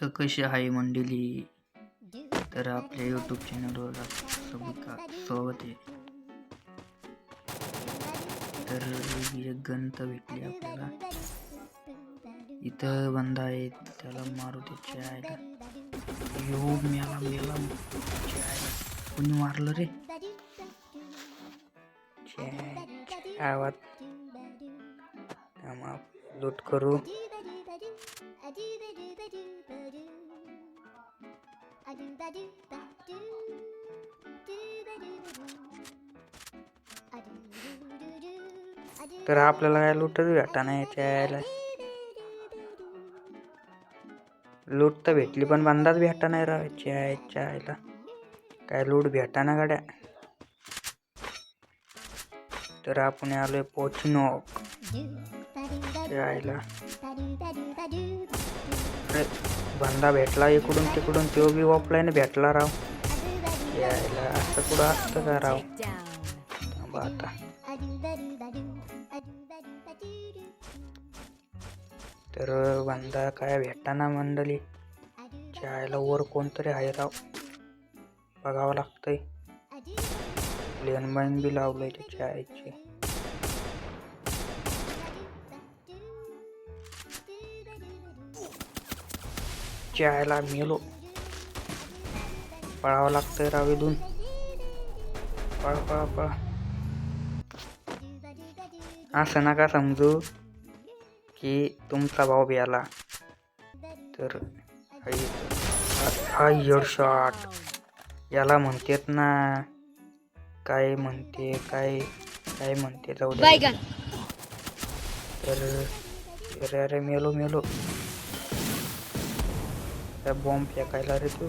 तर कशी आहे मंडळी, तर आपल्या यूट्यूब चॅनलवर स्वागत आहे. तर एक गंत भेटली आपल्याला. इथं बंदा आहे, त्याला मारू त्याच्या आईला. यो मेला कोणी मारलं रे? आवाज लूट करू. तर आपल्याला काय लूटच भेटा नाही यायला. लूट तर भेटली पण बंदाच भेटा नाही राहायला. काय लूट भेटा ना गाड्या. तर आपण आलोय पोचनोक यायला. अरे बंदा भेटला इकडून तिकडून, तो बी ऑफलाईन भेटला राव. यायला असं कुठं असतं का राव. थांबा आता. तर बंदा काय भेटताना मंडळी. यायला वर कोणतरी आहे राव, बघावं लागतंय. लँडमाईन बी लावलंय त्याच्या आईचे. यायला मेलो. पळावं लागतंय राव इथून. पळा. असं नका समजू की तुमचा भाऊ आला. तर हा हेडशॉट याला म्हणतेत ना. काय म्हणते जाऊ दे. तर अरे मेलो. त्या बॉम्ब फेकायला रे तू.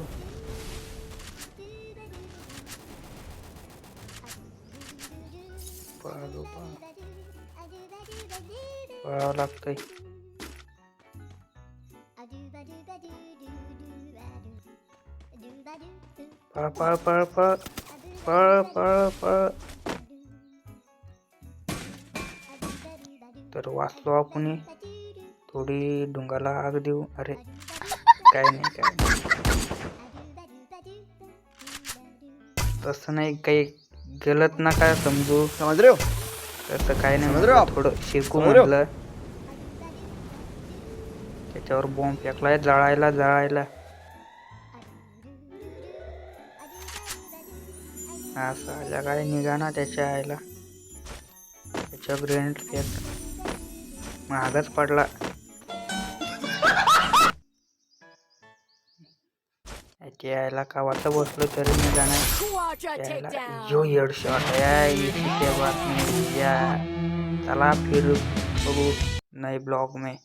पळावं लागतंय. पळ. तर वाचलो आपण. थोडी डोंगाला आग देऊ. अरे काय नाही तसं नाही, काही गलत ना काय समजू. समझ रहे हो? तसं काय नाही, थोडं शिकू म्हटलं. त्याच्यावर बॉम्ब फेकलाय जळायला. असं काय निघाना त्याच्या आईला. त्याच्या ग्रेनेड फेक महागच पडला. त्याच्या आईला कावाचं बसलो तरी निघाना. यो हेडशॉट या. चला फिर बघू नए ब्लॉग में.